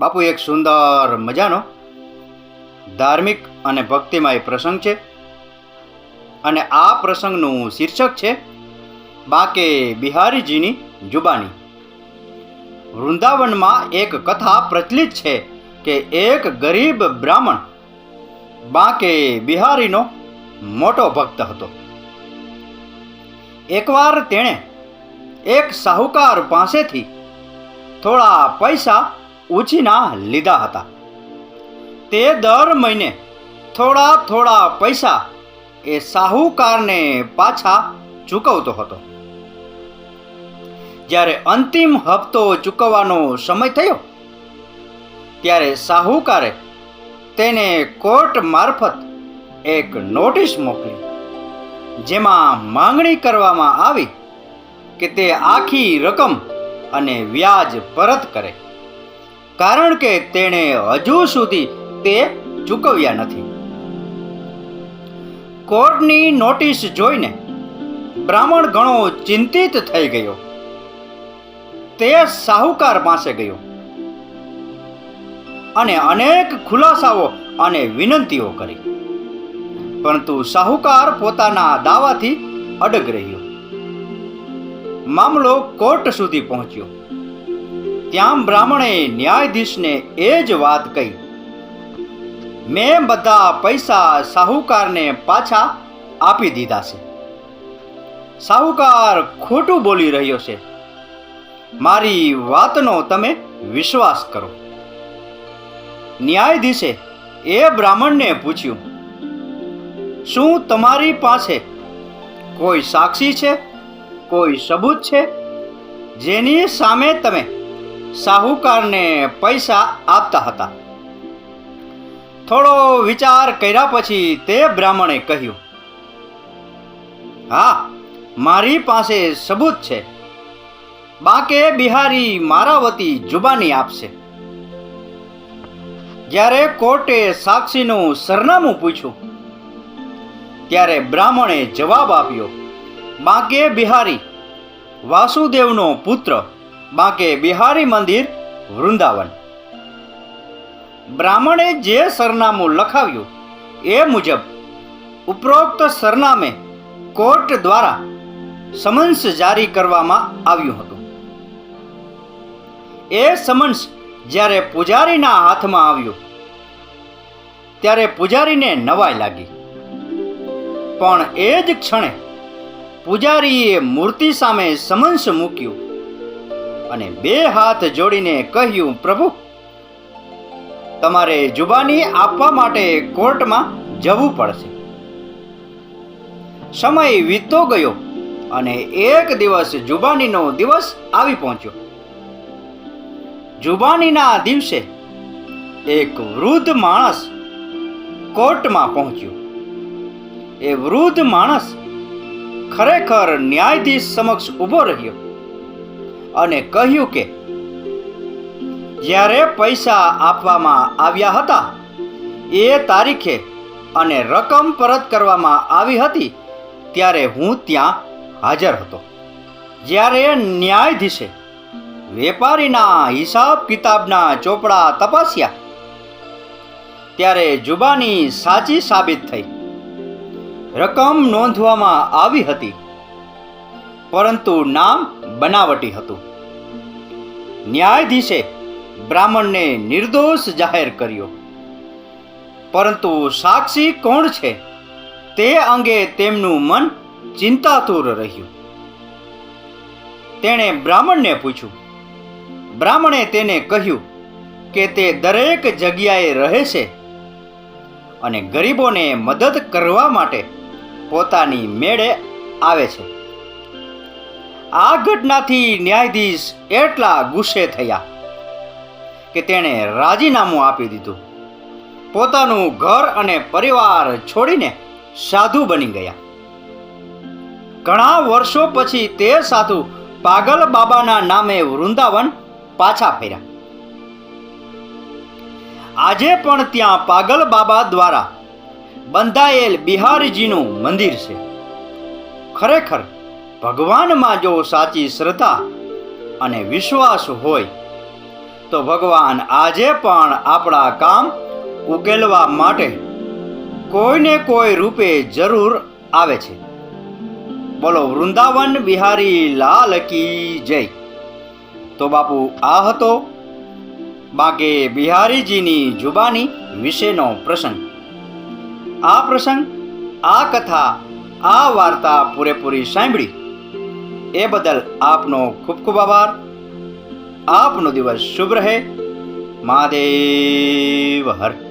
બાપુ, એક સુંદર મજાનો ધાર્મિક અને ભક્તિમય પ્રસંગ છે અને આ પ્રસંગનું શીર્ષક છે બાંકે બિહારીજીની જુબાની. વૃંદાવનમાં એક કથા પ્રચલિત છે કે એક ગરીબ બ્રાહ્મણ બાંકે બિહારીનો મોટો ભક્ત હતો. એકવાર તેણે એક સાહુકાર પાસેથી થોડા પૈસા ઉછીના લીધા હતા. તે દર મહિને થોડા પૈસા એ સાહુકારને પાછા ચૂકવતો હતો. જ્યારે અંતિમ હપ્તો ચૂકવવાનો સમય થયો ત્યારે સાહુકારે તેને કોર્ટ મારફત એક નોટિસ મોકલી, જેમાં માંગણી કરવામાં આવી કે તે આખી રકમ અને વ્યાજ પરત કરે, કારણ કે તેણે હજુ સુધી તે ચૂકવ્યા નથી. કોર્ટની નોટિસ જોઈને બ્રાહ્મણ ઘણો ચિંતિત થઈ ગયો. તે સાહુકાર પાસે ગયો અને અનેક ખુલાસાઓ અને વિનંતીઓ કરી, પરંતુ સાહુકાર પોતાના દાવાથી અડગ રહ્યો. મામલો કોર્ટ સુધી પહોંચ્યો. ત્યાં બ્રાહ્મણે ન્યાયાધીશને એ જ વાત કહી, મેં બધા પૈસા સાહુકારને પાછા આપી દીધા છે. સાહુકાર ખોટું બોલી રહ્યો છે. મારી વાતનો તમે વિશ્વાસ કરો. ન્યાયાધીશે એ બ્રાહ્મણને પૂછ્યું, શું તમારી પાસે કોઈ સાક્ષી છે, કોઈ સબૂત છે જેની સામે તમે સાહુકારને પૈસા આપતા હતા? થોડો વિચાર કર્યા પછી તે બ્રાહ્મણે કહ્યું, હા, મારી પાસે સબૂત છે. બાંકે બિહારી મારા વતી જુબાની આપશે. જ્યારે કોર્ટે સાક્ષીનું સરનામું પૂછ્યું ત્યારે બ્રાહ્મણે જવાબ આપ્યો, બાંકે બિહારી વાસુદેવનો પુત્ર, બાંકે બિહારી મંદિર, વૃંદાવન. બ્રાહ્મણે જે સરનામું લખાવ્યું એ મુજબ ઉપરોક્ત સરનામે કોર્ટ દ્વારા સમન્સ જારી કરવામાં આવ્યું હતું. એ સમન્સ જ્યારે પૂજારીના હાથમાં આવ્યું ત્યારે પૂજારીને નવાઈ લાગી, પણ એ જ ક્ષણે પૂજારીએ મૂર્તિ સામે સમન્સ મૂક્યું અને બે હાથ જોડીને કહ્યું, પ્રભુ, તમારે જુબાની આપવા માટે કોર્ટમાં જવું પડશે. સમય વીતતો ગયો અને એક દિવસ જુબાનીનો દિવસ આવી પહોંચ્યો. જુબાનીના દિવસે એક વૃદ્ધ માણસ કોર્ટમાં પહોંચ્યો. એ વૃદ્ધ માણસ ખરેખર ન્યાયાધીશ સમક્ષ ઊભો રહ્યો અને કહ્યું કે જ્યારે પૈસા આપવામાં આવ્યા હતા એ તારીખે અને રકમ પરત કરવામાં આવી હતી ત્યારે હું ત્યાં હાજર હતો. જ્યારે ન્યાયાધીશે વેપારીના હિસાબ કિતાબના ચોપડા તપાસ્યા ત્યારે જુબાની સાચી સાબિત થઈ. રકમ નોંધવામાં આવી હતી, પરંતુ નામ બનાવટી હતું. ન્યાયાધીશે બ્રાહ્મણને નિર્દોષ જાહેર કર્યો, પરંતુ સાક્ષી કોણ છે તે અંગે તેમનું મન ચિંતાતુર રહ્યું. તેણે બ્રાહ્મણને પૂછ્યું. બ્રાહ્મણે તેને કહ્યું કે તે દરેક જગ્યાએ રહે છે અને ગરીબોને મદદ કરવા માટે પોતાની મેળે આવે છે. આ ઘટનાથી ન્યાયાધીશ એટલા ગુસ્સે થયા કે તેણે રાજીનામું આપી દીધું. પોતાનું ઘર અને પરિવાર છોડીને સાધુ બની ગયા. ઘણા વર્ષો પછી તે સાધુ પાગલ બાબાના નામે વૃંદાવન પાછા ફર્યા. આજે પણ ત્યાં પાગલ બાબા દ્વારા બંધાયેલ બિહારીજીનું મંદિર છે. ખરેખર ભગવાનમાં જો સાચી શ્રદ્ધા અને વિશ્વાસ હોય તો ભગવાન આજે પણ આપણા કામ ઉકેલવા માટે કોઈને કોઈ રૂપે જરૂર આવે છે. બોલો વૃંદાવન બિહારી લાલ કી જય. તો બાપુ આ હતો બાંકે બિહારીજીની જુબાની વિશેનો પ્રસંગ. આ પ્રસંગ, આ કથા, આ વાર્તા પૂરેપૂરી સાંભળી એ બદલ આપનો ખૂબ ખૂબ આભાર. આપનો દિવસ શુભ રહે. મહાદેવ હર.